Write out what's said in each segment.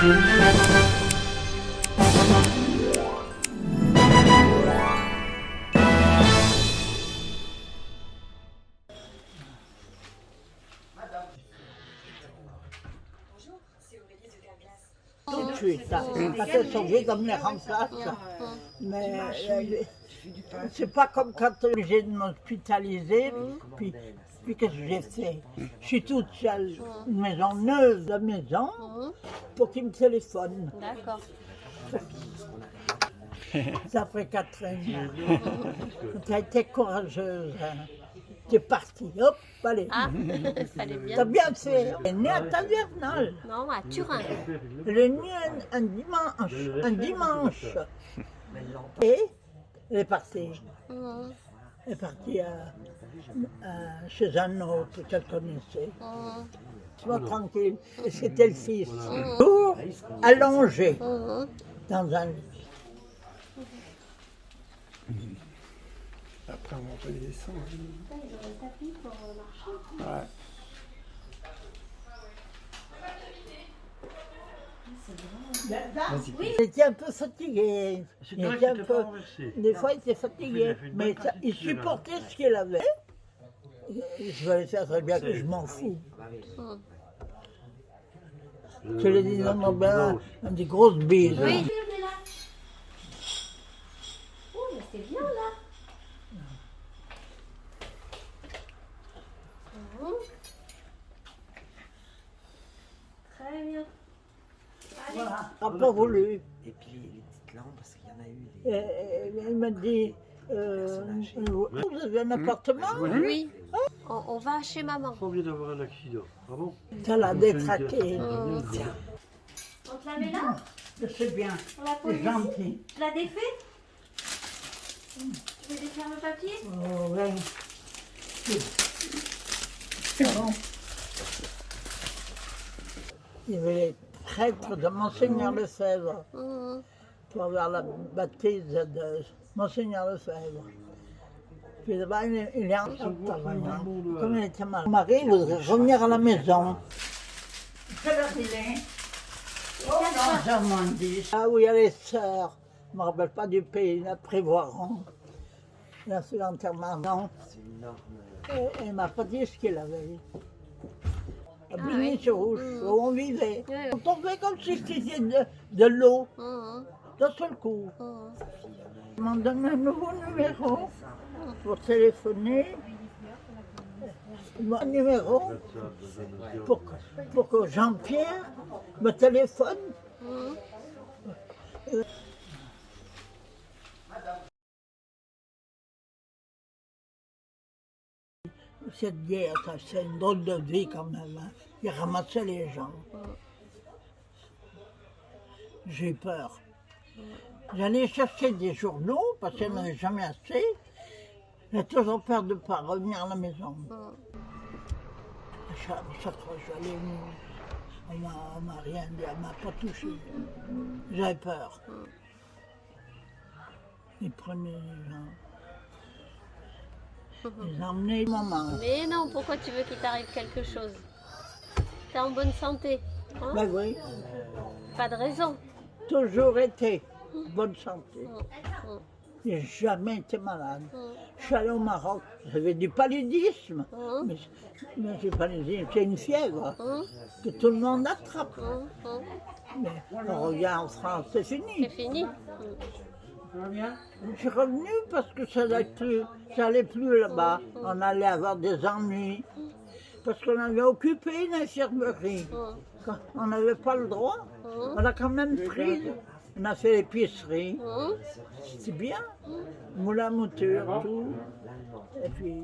Tout de suite, ça. Quand elles sont vieilles, comme les remplace. Mais c'est pas comme quand on est obligé de m'hospitaliser. Puis qu'est-ce que j'ai fait? Je suis toute seule, une maison neuve de maison, pour qu'ils me téléphonent. D'accord. Ça fait 4 ans. Tu as été courageuse. Hein. Tu es partie, hop, allez. Ah, fallait bien. T'as bien fait. Elle est née à Tavernal. Non, à Turin. Elle est née un dimanche. Et elle est partie. Elle est partie chez un autre qu'elle connaissait. Sois tranquille. Et c'était le fils. Pour allongé dans un lit. Après, on va pas les descendre. Ouais. J'étais un peu fatigué. Des fois, il était fatigué. Mais il supportait ce qu'il avait. Je vais faire très bien que je m'en fous. Je lui ai dit, non, non, ben, des grosses bises. Oui. Oh, mais c'est bien là. Très bien. Voilà. Elle n'a pas voulu. Et puis les petites lampes, parce qu'il y en a eu des... Elle m'a dit, vous avez un appartement? Oui. On va chez maman. On vient d'avoir un accident. Ah bon? Ça l'a détraqué. On te la met là? C'est bien, On la pose c'est ici? gentil. Tu la défais? Tu veux défaire le papier? Oh, ouais. C'est bon. Il y avait les prêtres de Monseigneur Lefebvre pour avoir la baptise de Monseigneur Lefebvre. Puis là-bas, il est en travaillant. Comme il était malade. Mon mari voudrait revenir à la maison. Quelle heure il est? Oh non, Normandie. Ah oui, il y a les sœurs. Je ne me rappelle pas du pays, la Prévoiron. Il a fait l'enterrement. Non. C'est une norme. Et il m'a pas dit ce qu'il avait. À Bigny-sur-Rouge, où on vivait. Oui. On tombait comme si c'était de l'eau, d'un seul coup. Ils m'ont donné un nouveau numéro pour téléphoner. Mon numéro pour que Jean-Pierre me téléphone. Cette guerre, c'est une drôle de vie quand même. Hein. Il ramassait les gens. J'ai eu peur. J'allais chercher des journaux parce qu'il n'y en avait jamais assez. J'ai toujours peur de ne pas revenir à la maison. Chaque fois que j'allais, on m'a rien dit, elle ne m'a pas touché. J'avais peur. Ils prenaient les gens. Ils emmenaient maman. Mais non, pourquoi tu veux qu'il t'arrive quelque chose? T'es en bonne santé. Hein? Ben oui, Pas de raison. toujours été bonne santé. J'ai jamais été malade. Je suis allée au Maroc, j'avais du paludisme. Mais c'est paludisme, c'est une fièvre que tout le monde attrape. Mais on regarde en France, c'est C'est fini. fini. Je suis revenue parce que ça n'allait plus là-bas. On allait avoir des ennuis. Parce qu'on avait occupé une infirmerie. Quand on n'avait pas le droit. On a quand même pris. On a fait l'épicerie. C'était bien. Moulin à mouture, tout. Et puis,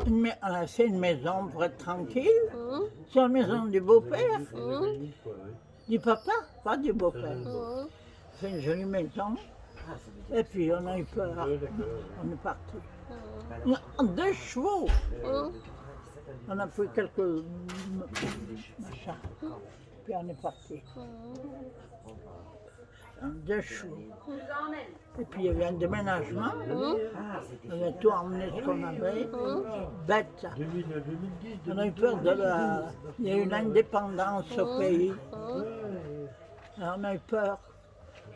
on a fait une maison pour être tranquille. C'est la maison du beau-père. Du papa, pas du beau-père. C'est une jolie maison. Et puis on a eu peur. On est parti. En 2 chevaux. On a pris quelques machins. Puis on est parti. 2 choux. Et puis il y avait un déménagement. On avait tout emmené ce qu'on avait. Bête. 2000, 2010, On a eu peur de la... Il y a eu l'indépendance au pays. Alors on a eu peur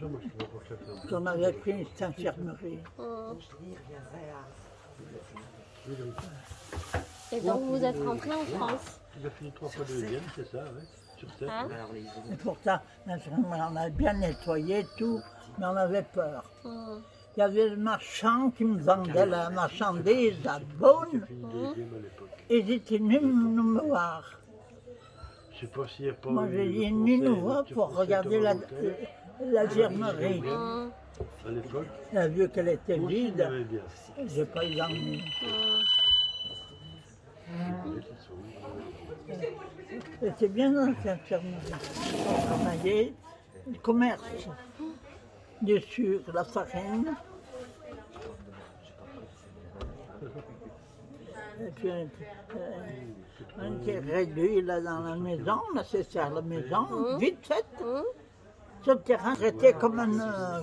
ça, moi, je ne sais pas quoi faire. qu'on avait pris cette infirmerie. Et donc vous êtes rentré en France. Il a fini 3 fois deuxième, c'est ça, ouais. Sur 7. Hein? Et pourtant, l'infirmerie, on avait bien nettoyé tout, mais on avait peur. Il y avait le marchand qui me vendait la marchandise à Beaune. Fini deuxième à l'époque. Ils étaient venus nous me voir. Je sais pas s'il n'y a pas Moi, eu j'ai le dit, conseil nous de voir Turc pour Conseil regarder Volontaire. l'infirmerie. À l'époque, Elle a vu qu'elle était moi aussi, vide. j'aimais bien. J'ai pas eu d'ennui. C'était bien dans cette infirmerie. On travaillait le commerce, du sucre, la farine. Et puis, on était réduits là dans la maison, nécessaire la maison, vite faite. Sur le terrain, traité comme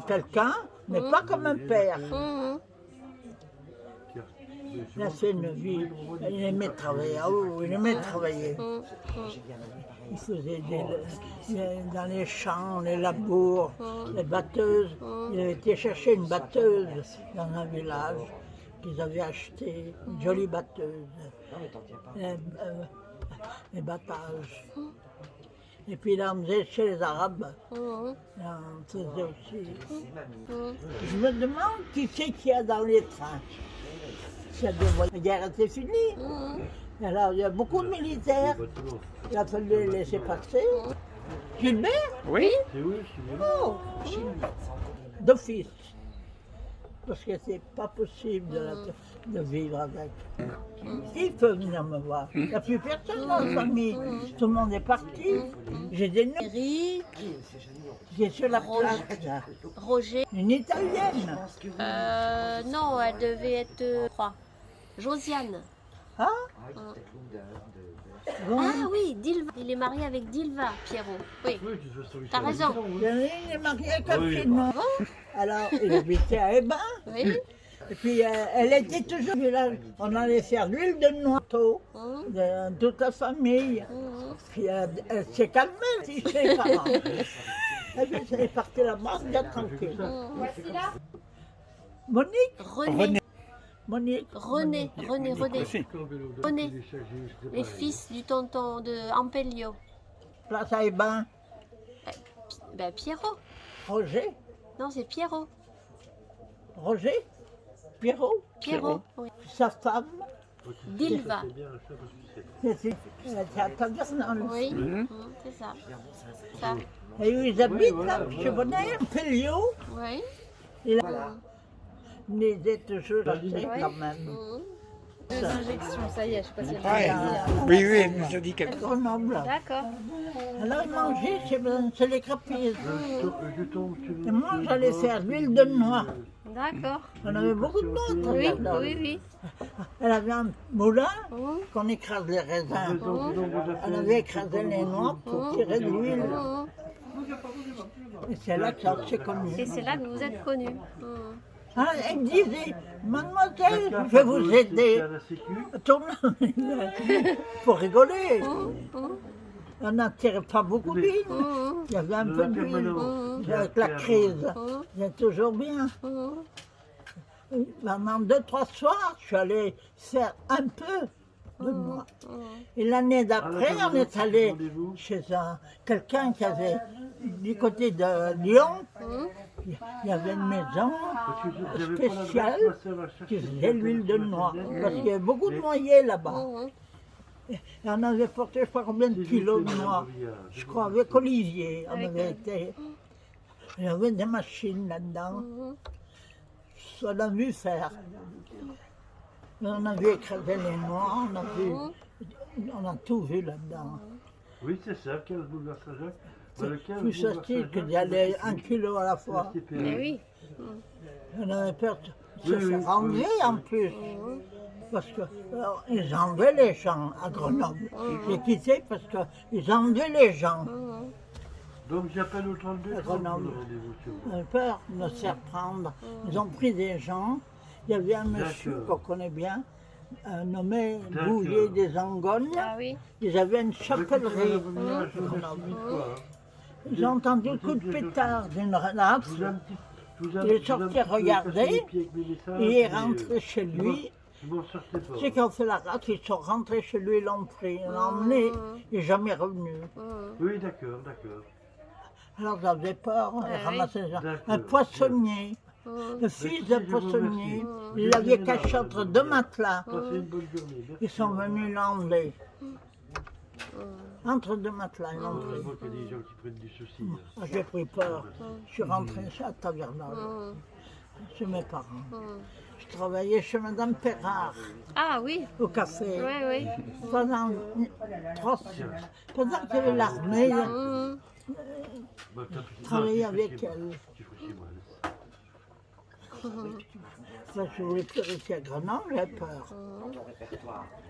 quelqu'un, mais pas comme un père. Il a fait une vie, il aimait travailler, il aimait travailler. Il faisait dans les champs, les labours, les batteuses. Il avait été chercher une batteuse dans un village qu'ils avaient acheté, une jolie batteuse, les battages. Et puis il en faisait chez les Arabes, il en faisait aussi. Je me demande qui c'est qu'il y a dans les trains. La guerre était finie. Alors il y a beaucoup de militaires. Il a fallu les laisser passer. Gilbert? Oui. C'est où, je Oh, d'office. Parce que c'est pas possible de vivre avec. Ils peuvent venir me voir. Il n'y a plus personne dans la famille. Tout le monde est parti. J'ai des noms. Eric, J'ai sur la plaque. là. Roger. Une italienne. Non, elle devait être 3. Josiane. Ah, bon. Ah oui, Dilva. Il est marié avec Dilva, Pierrot. Oui, Oui, de toute façon, t'as raison. Il est marié avec un Oui. Chinois. Alors, il habitait à Hébin. Oui. Et puis, elle était toujours là. On allait faire l'huile de noix de toute la famille. Puis, elle s'est calmée, si chez les parents. Et puis, elle est partie là-bas, bien tranquille. Monique? René. Monique? René. René. René. Les Les fils du tonton de Ampelio. Place à Hébin. Ben Pierrot. Roger? Non, c'est Pierrot. Roger? Pierrot? Pierrot. Oui. Sa femme? Dilva. Elle était à Tavernol. Oui. C'est ça. Ça. Et où ils habitent, là, chez Bonnet, Pelliot. Oui. Il est toujours resté quand même. Injection, ça y est, je sais pas si elle Ouais. Oui, oui, elle nous a dit quelque chose. Grenoble. D'accord. Alors ils mangeaient chez les Crappies. Je tombe sur Et moi j'allais faire l'huile de noix. D'accord. On avait beaucoup de monde. Oui, là-dedans. oui. Elle avait un moulin qu'on écrase les raisins. le Elle avait écrasé les noix pour tirer de l'huile. Et c'est là que ça s'est connu. Et c'est là que vous êtes connus. Ah, elle me disait, mademoiselle, je vais vous aider. Tourne pour rigoler. On n'en tirait pas beaucoup d'huile. Il y avait un peu d'huile. Avec la crise, c'est toujours bien. Pendant 2-3 soirs, je suis allée faire un peu de moi. Et l'année d'après, on est allé chez quelqu'un qui avait, du côté de Lyon, il y avait une maison spéciale qui faisait l'huile de noix. Parce qu'il y avait beaucoup de noyers là-bas. Et on avait porté je ne sais pas combien de kilos de noix. Je crois avec Olivier, on avait été. Il y avait des machines là-dedans. On a vu faire. On a vu écraser les noix, on a tout vu là-dedans. Oui, c'est ça, 15 boulevards Saint-Jacques. C'est plus facile que d'y aller 1 kilo à la fois. Eh oui. On avait peur de se faire enlever en plus. Parce qu'ils enlevaient les gens à Grenoble. J'ai quitté parce qu'ils enlevaient les gens. Donc j'appelle au 32 30 pour le Grenoble. rendez-vous sur vous. J'ai peur de me faire prendre. Ils ont pris des gens. Il y avait un monsieur qu'on D'accord. connaît bien, nommé D'accord. Bouillet des Angognes. Ah oui. Ils avaient une Écoutez, chapellerie. madame Moulin, je vous remercie mille fois, hein. J'ai entendu le coup de pétard d'une rate. Je vous ai un petit- je vous ai un- Il est je vous ai un sorti petit peu regarder, cassé les pieds avec mes messages, Il est mais, rentré chez je m'en- lui. Je m'en sortais pas. Ceux qui ont fait la rate, ils sont rentrés chez lui, ils l'ont pris, ils l'ont emmené. Il n'est jamais revenu. Oui, d'accord, d'accord. Alors j'avais peur, on a oui. ramassé les gens. D'accord. Un poissonnier, le fils d'un Écoutez, je vous poissonnier, remercie. il l'avait caché entre deux matelas. Passez une bonne journée. Merci. Ils sont venus l'emmener. Entre deux matelas, ils l'ont pris. Heureusement qu'il y a des gens qui prennent du souci. hein. J'ai pris peur. Je suis rentré à Tavernal, chez mes parents. Je travaillais chez Madame Perrard, Ah oui. au café. Oui, oui. Pendant qu'il y avait l'armée, Bah, t'as- je travaillais non, tu fais avec chez moi. elle. Tu fais chez moi. Enfin, je voulais plus rester à Grenoble, j'avais peur.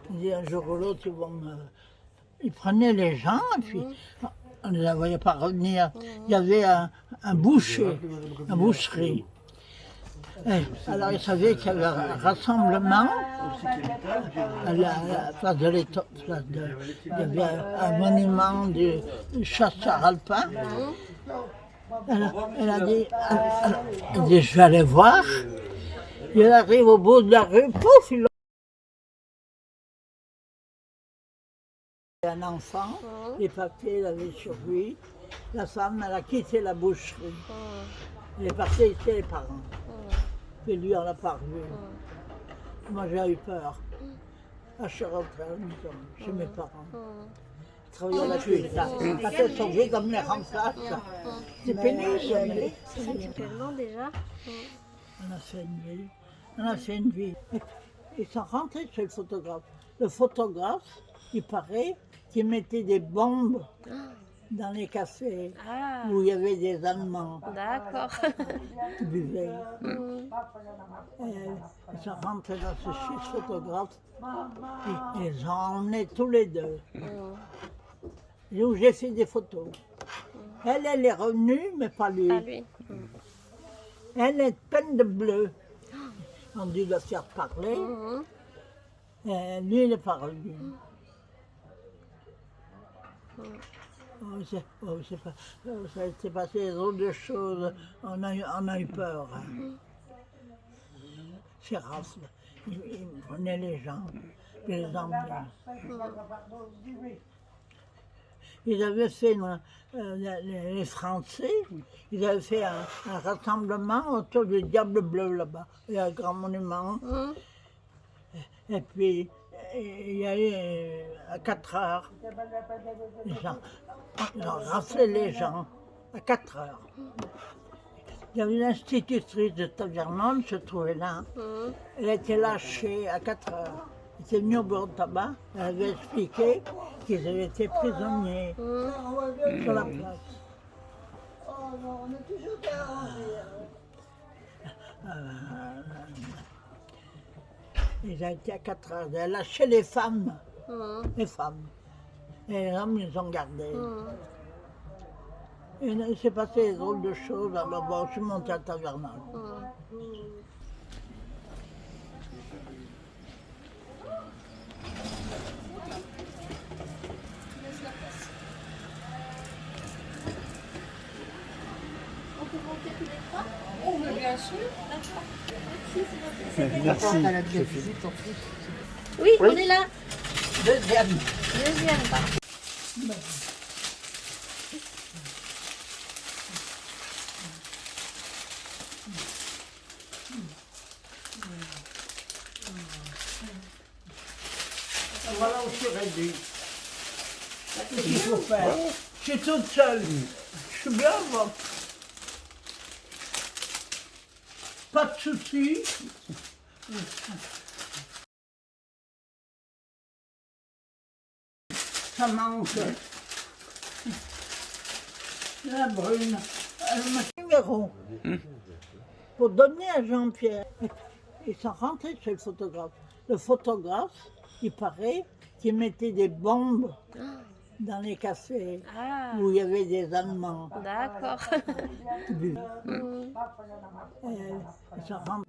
Je dis un jour ou l'autre, ils vont me... Ils prenaient les gens et puis on ne les voyait pas revenir. Il y avait un boucher, une boucherie. Et alors ils savaient qu'il y avait un rassemblement à la place de l'État. Il y avait un monument du chasseur alpin. Elle a dit, je vais aller voir. Et elle arrive au bout de la rue, pouf, il a un enfant, les papiers, il avait sur lui. La femme, elle a quitté la boucherie. Elle est partie chez les parents. Et lui, on l'a pas revu. Moi, j'ai eu peur. Ah, je suis rentrée à la maison, chez mes parents. Je travaillais la cuisine. Quand elles sont vieilles comme les remplaces, c'est pénible. Ça fait tellement déjà. On a fait une vie. On a fait une vie. Et ils sont rentrés chez le photographe. Le photographe, il paraît qu'il mettait des bombes dans les cafés Ah, où il y avait des Allemands d'accord. qui buvaient. Et ils sont rentrés dans chez ce photographe. Et ils ont emmené tous les deux. Et où j'ai fait des photos. Elle est revenue, mais pas lui. Ah, lui. Elle est pleine de bleu. On dû le faire parler. Et lui, il n'est pas revenu. Ça s'est passé des autres de choses. On a eu peur. Hein. C'est rafle. Ils prenaient les gens, puis les emmenaient. Ils avaient fait, les Français, ils avaient fait un rassemblement autour du Diable Bleu là-bas. Il y a un grand monument. Et puis, il y a eu à 4 heures, ils ont raflé les gens à 4 heures. Il y avait une institutrice de Tavernal, se trouvait là. Elle a été lâchée à 4 heures. Elle était venue au bureau de tabac, elle avait expliqué qu'ils avaient été prisonniers sur la place. Ils ont été à 4 heures. Elle a lâché les femmes. Les femmes. Et les hommes, ils ont gardé. Et il s'est passé des drôles de choses. Alors bon, je suis montée à Tavernal. Oui, on est là. Deuxième. Deuxième. Voilà où je suis réduit. Qu'est-ce qu'il faut faire? Je suis toute seule. Je suis bien, moi. Pas de soucis. Ça manque. La brune. Le numéro. Pour donner à Jean-Pierre. Ils sont rentrés chez le photographe. Le photographe, il paraît qu'il mettait des bombes dans les cafés Ah, où il y avait des Allemands. d'accord. Bu. Mm. Ça rend-